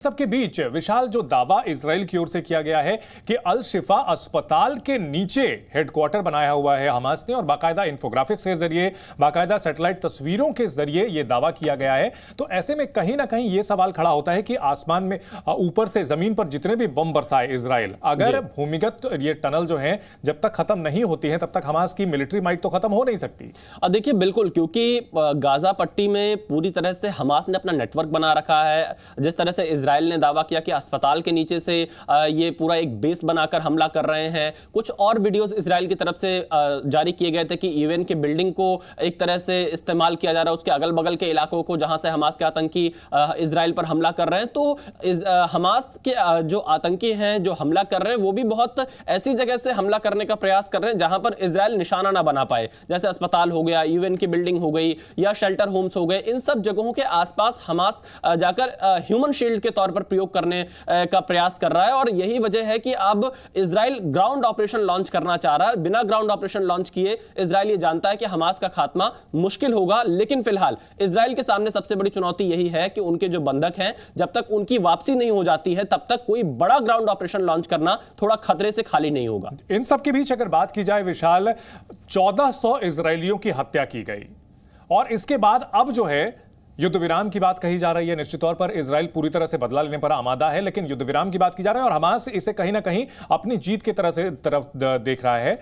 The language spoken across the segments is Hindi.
सबके बीच विशाल जो दावा इजराइल की ओर से किया गया है कि अल शिफा अस्पताल के नीचे हेडक्वार्टर बनाया हुआ है हमास ने, और बाकायदा इंफोग्राफिक्स के जरिए, बाकायदा सैटेलाइट तस्वीरों के जरिए यह दावा किया गया है। तो ऐसे में कहीं ना कहीं यह सवाल खड़ा होता है कि आसमान में ऊपर से जमीन पर जितने भी बम बरसाए इजराइल, अगर भूमिगत ये टनल जो है जब तक खत्म नहीं होती है तब तक हमास की मिलिट्री माइट तो खत्म हो नहीं सकती। देखिए बिल्कुल, क्योंकि गाजा पट्टी में पूरी तरह से हमास ने अपना नेटवर्क बना रखा है। जिस तरह से इजराइल ने दावा किया कि अस्पताल के नीचे से ये पूरा एक बेस बनाकर हमला कर रहे हैं। कुछ और वीडियोस इजराइल की तरफ से जारी किए गए थे कि यूएन के बिल्डिंग को एक तरह से इस्तेमाल किया जा रहा है, उसके अगल बगल के इलाकों को जहां से हमास के आतंकी इजराइल पर हमला कर रहे हैं। तो हमास के जो आतंकी हैं जो हमला कर रहे हैं वो भी बहुत ऐसी जगह से हमला करने का प्रयास कर रहे हैं जहां पर इजराइल निशाना ना बना पाए, जैसे अस्पताल हो गया, यूएन की बिल्डिंग हो गई या शेल्टर होम्स हो गए। इन सब जगहों के आसपास हमास जाकर ह्यूमन शील्ड के तौर पर प्रयोग करने का प्रयास कर रहा है, और यही वजह है कि अब इजराइल ग्राउंड ऑपरेशन लॉन्च करना चाह रहा है। बिना ग्राउंड ऑपरेशन लॉन्च किए इजराइल ये जानता है कि हमास का खात्मा मुश्किल होगा। लेकिन फिलहाल इजराइल के सामने सबसे बड़ी चुनौती यही है कि उनके जो बंधक हैं जब तक उनकी वापसी नहीं हो जाती है तब तक कोई बड़ा ग्राउंड ऑपरेशन लॉन्च करना थोड़ा खतरे से खाली नहीं होगा। इन सब के बीच अगर बात की जाए विशाल, 1400 इजरायलियों की हत्या की गई, और इसके बाद अब जो है युद्ध विराम की बात कही जा रही है। निश्चित तौर पर इजराइल पूरी तरह से बदला लेने पर आमादा है, लेकिन युद्ध विराम की बात की जा रही है और हमास इसे कहीं ना कहीं अपनी जीत की तरफ देख रहा है।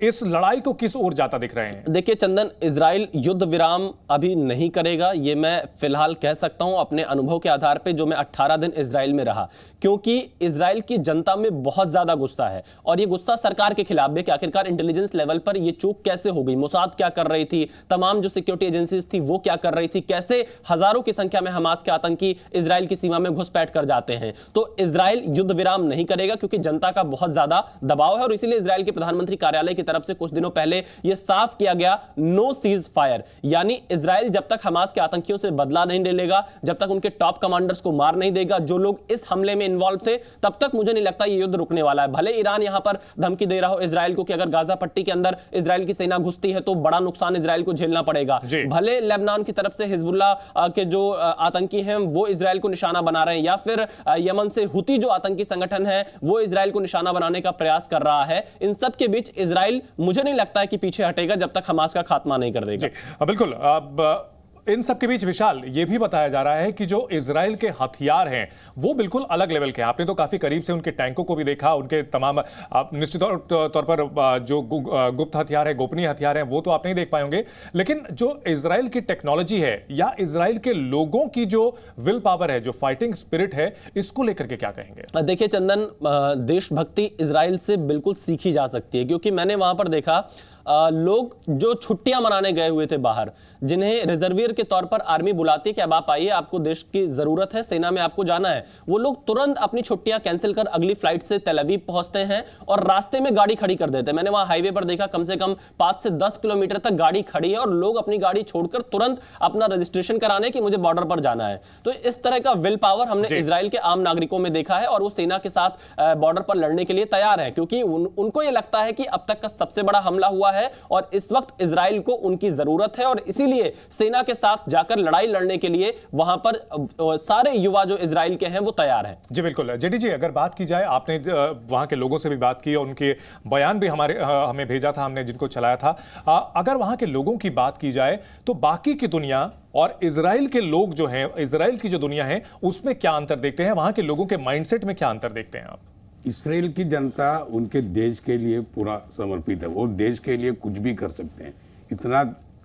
इस लड़ाई को किस ओर जाता दिख रहे हैं? देखिए चंदन, इजराइल युद्ध विराम अभी नहीं करेगा, ये मैं फिलहाल कह सकता हूं अपने अनुभव के आधार पे, जो मैं 18 दिन इजराइल में रहा। क्योंकि इजराइल की जनता में बहुत ज्यादा गुस्सा है, और ये गुस्सा सरकार के खिलाफ भी कि आखिरकार इंटेलिजेंस लेवल पर ये चूक कैसे हो गई, मोसाद क्या कर रही थी, तमाम जो सिक्योरिटी एजेंसीज थी वो क्या कर रही थी, कैसे हजारों की संख्या में हमास के आतंकी इजराइल की सीमा में घुसपैठ कर जाते हैं। तो इजराइल युद्ध विराम नहीं करेगा क्योंकि जनता का बहुत ज्यादा दबाव है, और इसीलिए इजराइल के प्रधानमंत्री कार्यालय की तरफ से कुछ दिनों पहले यह साफ किया गया, नो सीज फायर, यानी इजराइल जब तक हमास के आतंकियों से बदला नहीं ले लेगा, जब तक उनके टॉप कमांडर्स को मार नहीं देगा, जो लोग इस हमले में इन्वॉल्व थे, तब तक मुझे नहीं लगता ये युद्ध रुकने वाला है। भले ईरान यहां पर धमकी दे रहा हो इजराइल को कि अगर गाजा पट्टी के अंदर इजराइल की सेना घुसती है तो बड़ा नुकसान इजराइल को झेलना पड़ेगा। भले लेबनान की तरफ से हिजबुल्ला के जो आतंकी हैं वो इजराइल को निशाना बना रहे हैं, या फिर यमन से हुती जो आतंकी संगठन है वो इजराइल को निशाना बनाने का प्रयास कर रहा है। इन सब के बीच इजराइल मुझे नहीं लगता है कि पीछे हटेगा जब तक हमास का खात्मा नहीं कर देगा। बिल्कुल। अब इन सब के बीच विशाल ये भी बताया जा रहा है कि जो इजराइल के हथियार हैं वो बिल्कुल अलग लेवल के हैं। आपने तो काफी करीब से उनके टैंकों को भी देखा, उनके तमाम निश्चित तौर पर जो गुप्त हथियार है, गोपनीय हथियार हैं, वो तो आप नहीं देख पाए होंगे, लेकिन जो इजराइल की टेक्नोलॉजी है या इजराइल के लोगों की जो विल पावर है, जो फाइटिंग स्पिरिट है, इसको लेकर के क्या कहेंगे? देखिए चंदन, देशभक्ति इजराइल से बिल्कुल सीखी जा सकती है, क्योंकि मैंने वहां पर देखा लोग जो छुट्टियां मनाने गए हुए थे बाहर, जिन्हें रिजर्वियर के तौर पर आर्मी बुलाती है कि अब आप आइए, आपको देश की जरूरत है, सेना में आपको जाना है, वो लोग तुरंत अपनी छुट्टियां कैंसिल कर अगली फ्लाइट से तेल अवीव पहुंचते हैं और रास्ते में गाड़ी खड़ी कर देते हैं। मैंने वहां हाईवे पर देखा कम से कम 5 से 10 किलोमीटर तक गाड़ी खड़ी है और लोग अपनी गाड़ी छोड़कर तुरंत अपना रजिस्ट्रेशन कराने की मुझे बॉर्डर पर जाना है। तो इस तरह का विल पावर हमने इजराइल के आम नागरिकों में देखा है, और वो सेना के साथ बॉर्डर पर लड़ने के लिए तैयार है, क्योंकि उनको यह लगता है कि अब तक का सबसे बड़ा हमला हुआ है और इस वक्त इजराइल को उनकी जरूरत है, और इसीलिए सेना के साथ जाकर लड़ाई लड़ने के लिए वहां पर सारे युवा जो इजराइल के हैं वो तैयार हैं। जी बिल्कुल। जेडी जी, अगर बात की जाए, आपने वहां के लोगों से भी बात की और उनके बयान भी हमें भेजा था, हमने जिनको चलाया था। अगर वहां के लोगों की बात की जाए तो बाकी की दुनिया और इजराइल के लोग जो हैं, इजराइल की जो दुनिया है, उसमें क्या अंतर देखते हैं? वहां के लोगों के माइंडसेट में क्या अंतर देखते हैं आप? इसराइल की जनता उनके देश के लिए पूरा समर्पित है, वो देश के लिए कुछ भी कर सकते हैं। इतना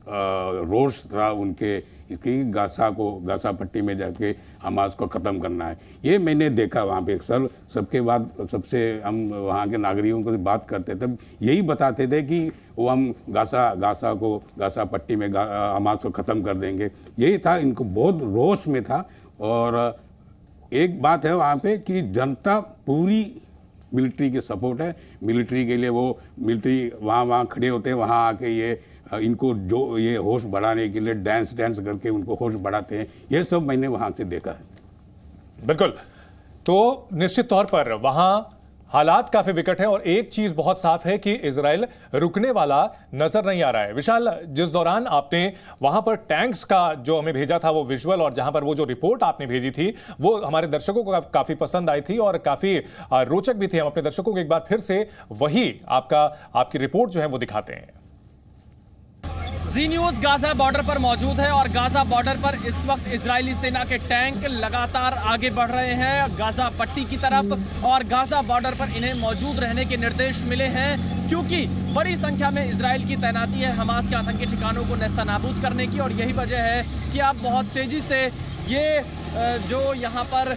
रोष था उनके कि गाजा पट्टी में जाके हमास को ख़त्म करना है। ये मैंने देखा वहाँ पे अक्सर सबके बाद सबसे हम वहाँ के नागरिकों को बात करते थे, यही बताते थे कि वो हम गाजा पट्टी में हमास को ख़त्म कर देंगे। यही था, इनको बहुत रोष में था। और एक बात है वहाँ पे कि जनता पूरी मिलिट्री के सपोर्ट है, मिलिट्री के लिए वो मिलिट्री वहाँ खड़े होते हैं, वहाँ आके ये इनको जो ये होश बढ़ाने के लिए डांस करके उनको होश बढ़ाते हैं। ये सब मैंने वहाँ से देखा है। बिल्कुल। तो निश्चित तौर पर वहाँ हालात काफी विकट है और एक चीज बहुत साफ है कि इजराइल रुकने वाला नजर नहीं आ रहा है। विशाल, जिस दौरान आपने वहां पर टैंक्स का जो हमें भेजा था वो विजुअल और जहां पर वो जो रिपोर्ट आपने भेजी थी वो हमारे दर्शकों को काफी पसंद आई थी और काफी रोचक भी थी। हम अपने दर्शकों को एक बार फिर से वही आपकी रिपोर्ट जो है वो दिखाते हैं। जी न्यूज़ गाजा बॉर्डर पर मौजूद है और गाजा बॉर्डर पर इस वक्त इजरायली सेना के टैंक लगातार आगे बढ़ रहे हैं गाजा पट्टी की तरफ और गाजा बॉर्डर पर इन्हें मौजूद रहने के निर्देश मिले हैं क्योंकि बड़ी संख्या में इजराइल की तैनाती है हमास के आतंकी ठिकानों को नेस्तनाबूद करने की और यही वजह है कि अब बहुत तेजी से ये जो यहाँ पर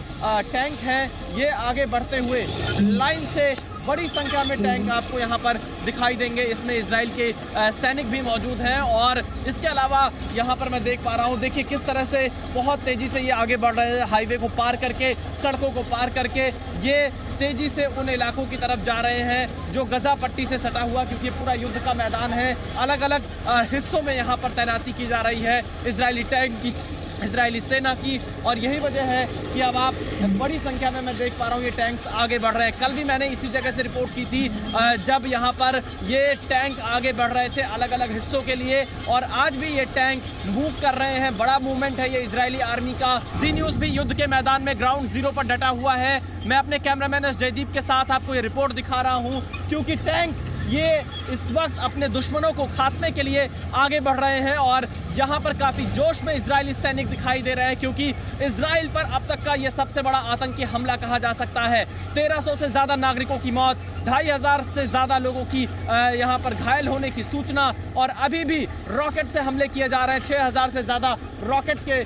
टैंक हैं ये आगे बढ़ते हुए लाइन से बड़ी संख्या में टैंक आपको यहाँ पर दिखाई देंगे। इसमें इजराइल के सैनिक भी मौजूद हैं और इसके अलावा यहाँ पर मैं देख पा रहा हूँ, देखिए किस तरह से बहुत तेजी से ये आगे बढ़ रहे हैं। हाईवे को पार करके, सड़कों को पार करके ये तेजी से उन इलाकों की तरफ जा रहे हैं जो गजा पट्टी से सटा हुआ, क्योंकि पूरा युद्ध का मैदान है। अलग अलग हिस्सों में यहाँ पर तैनाती की जा रही है इजरायली टैंक की, इजरायली सेना की और यही वजह है कि अब आप बड़ी संख्या में मैं देख पा रहा हूँ ये टैंक्स आगे बढ़ रहे हैं। कल भी मैंने इसी जगह से रिपोर्ट की थी जब यहाँ पर ये टैंक आगे बढ़ रहे थे अलग अलग हिस्सों के लिए और आज भी ये टैंक मूव कर रहे हैं। बड़ा मूवमेंट है ये इजरायली आर्मी का। जी न्यूज़ भी युद्ध के मैदान में ग्राउंड जीरो पर डटा हुआ है। मैं अपने कैमरामैन एस जयदीप के साथ आपको ये रिपोर्ट दिखा रहा हूँ क्योंकि टैंक ये इस वक्त अपने दुश्मनों को खात्मे के लिए आगे बढ़ रहे हैं और यहाँ पर काफ़ी जोश में इजरायली सैनिक दिखाई दे रहे हैं क्योंकि इजराइल पर अब तक का ये सबसे बड़ा आतंकी हमला कहा जा सकता है। 1300 से ज़्यादा नागरिकों की मौत, 2500 से ज़्यादा लोगों की यहाँ पर घायल होने की सूचना और अभी भी रॉकेट से हमले किए जा रहे हैं। 6000 से ज़्यादा रॉकेट के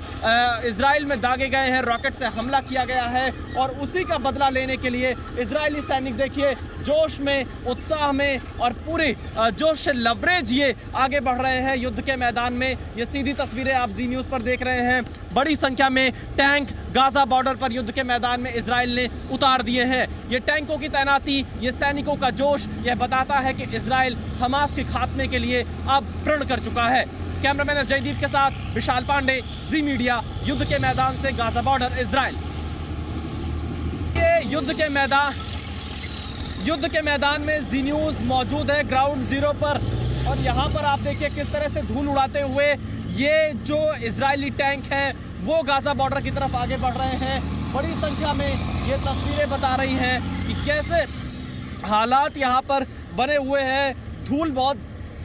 इजराइल में दागे गए हैं, रॉकेट से हमला किया गया है और उसी का बदला लेने के लिए इजरायली सैनिक देखिए जोश में, उत्साह में और पूरी जोश से लवरेज ये आगे बढ़ रहे हैं युद्ध के मैदान में। ये सीधी तस्वीरें आप जी न्यूज़ पर देख रहे हैं। बड़ी संख्या में टैंक गाजा बॉर्डर पर युद्ध के मैदान में इजराइल ने उतार दिए हैं। ये टैंकों की तैनाती, ये सैनिकों का जोश, यह बताता है कि इजराइल हमास के खात्मे के लिए अब प्रण कर चुका है। कैमरामैन एस जयदीप के साथ विशाल पांडे, जी मीडिया, युद्ध के मैदान से गाजा बॉर्डर इजराइल। ये युद्ध के मैदान में जी न्यूज़ मौजूद है ग्राउंड जीरो पर और यहाँ पर आप देखिए किस तरह से धूल उड़ाते हुए ये जो इजरायली टैंक हैं वो गाजा बॉर्डर की तरफ आगे बढ़ रहे हैं। बड़ी संख्या में ये तस्वीरें बता रही हैं कि कैसे हालात यहाँ पर बने हुए हैं। धूल बहुत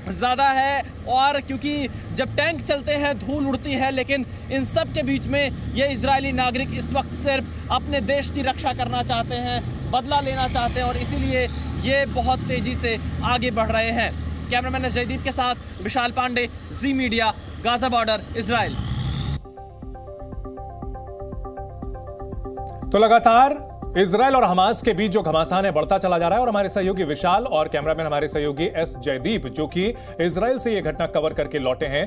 ज़्यादा है और क्योंकि जब टैंक चलते हैं धूल उड़ती है, लेकिन इन सब के बीच में ये इजरायली नागरिक इस वक्त सिर्फ अपने देश की रक्षा करना चाहते हैं, बदला लेना चाहते हैं और इसीलिए ये बहुत तेज़ी से आगे बढ़ रहे हैं। कैमरामैन जयदीप के साथ विशाल पांडे, जी मीडिया, गाजा बॉर्डर इजराइल। तो लगातार इजराइल और हमास के बीच जो घमासान है बढ़ता चला जा रहा है और हमारे सहयोगी विशाल और कैमरामैन हमारे सहयोगी एस जयदीप जो कि इजराइल से ये घटना कवर करके लौटे हैं।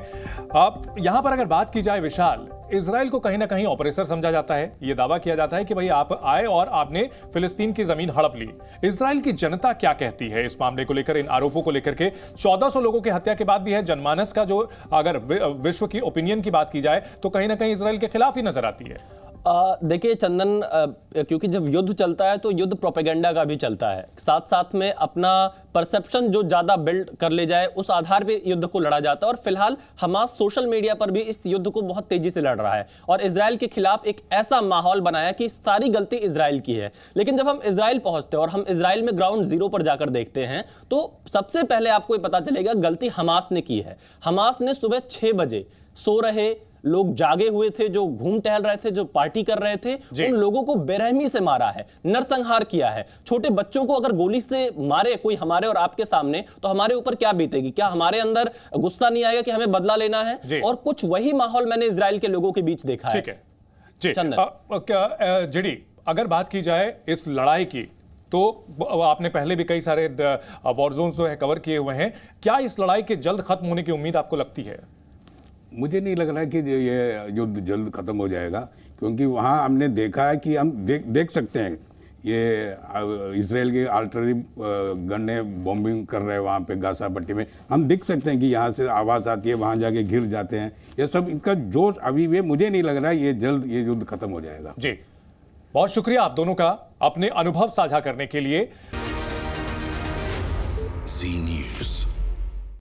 अब यहां पर अगर बात की जाए विशाल, इजराइल को कहीं ना कहीं ऑपरेसर समझा जाता है। यह दावा किया जाता है कि भाई आप आए और आपने फिलिस्तीन की जमीन हड़प ली। इजराइल की जनता क्या कहती है इस मामले को लेकर, इन आरोपों को लेकर के? 1400 लोगों की हत्या के बाद भी है जनमानस का जो अगर विश्व की ओपिनियन की बात की जाए तो कहीं ना कहीं इजराइल के खिलाफ ही नजर आती है। देखिए चंदन, क्योंकि जब युद्ध चलता है तो युद्ध प्रोपेगेंडा का भी चलता है, साथ साथ में अपना परसेप्शन जो ज्यादा बिल्ड कर ले जाए उस आधार पे युद्ध को लड़ा जाता है और फिलहाल हमास सोशल मीडिया पर भी इस युद्ध को बहुत तेजी से लड़ रहा है और इजराइल के खिलाफ एक ऐसा माहौल बनाया कि सारी गलती इजराइल की है। लेकिन जब हम इजराइल पहुंचते हैं और हम इजराइल में ग्राउंड जीरो पर जाकर देखते हैं तो सबसे पहले आपको ये पता चलेगा गलती हमास ने की है। हमास ने सुबह 6 बजे सो रहे लोग, जागे हुए थे, जो घूम टहल रहे थे, जो पार्टी कर रहे थे, उन लोगों को बेरहमी से मारा है, नरसंहार किया है। छोटे बच्चों को अगर गोली से मारे कोई हमारे और आपके सामने तो हमारे ऊपर क्या बीतेगी? क्या हमारे अंदर गुस्सा नहीं आएगा कि हमें बदला लेना है? और कुछ वही माहौल मैंने इजराइल के लोगों के बीच देखा है। ठीक है जी। जेडी, अगर बात की जाए इस लड़ाई की तो आपने पहले भी कई सारे वॉर जोन जो है कवर किए हुए हैं, क्या इस लड़ाई के जल्द खत्म होने की उम्मीद आपको लगती है? मुझे नहीं लग रहा है कि ये युद्ध जल्द खत्म हो जाएगा, क्योंकि वहाँ हमने देखा है कि हम देख सकते हैं ये इजराइल के आर्टिलरी गन्ने बॉम्बिंग कर रहे हैं वहाँ पे गाजा पट्टी में। हम देख सकते हैं कि यहाँ से आवाज़ आती है, वहाँ जाके घिर जाते हैं। ये सब इनका जोश अभी भी, मुझे नहीं लग रहा है ये जल्द ये युद्ध खत्म हो जाएगा। जी बहुत शुक्रिया आप दोनों का अपने अनुभव साझा करने के लिए। जी न्यूज़।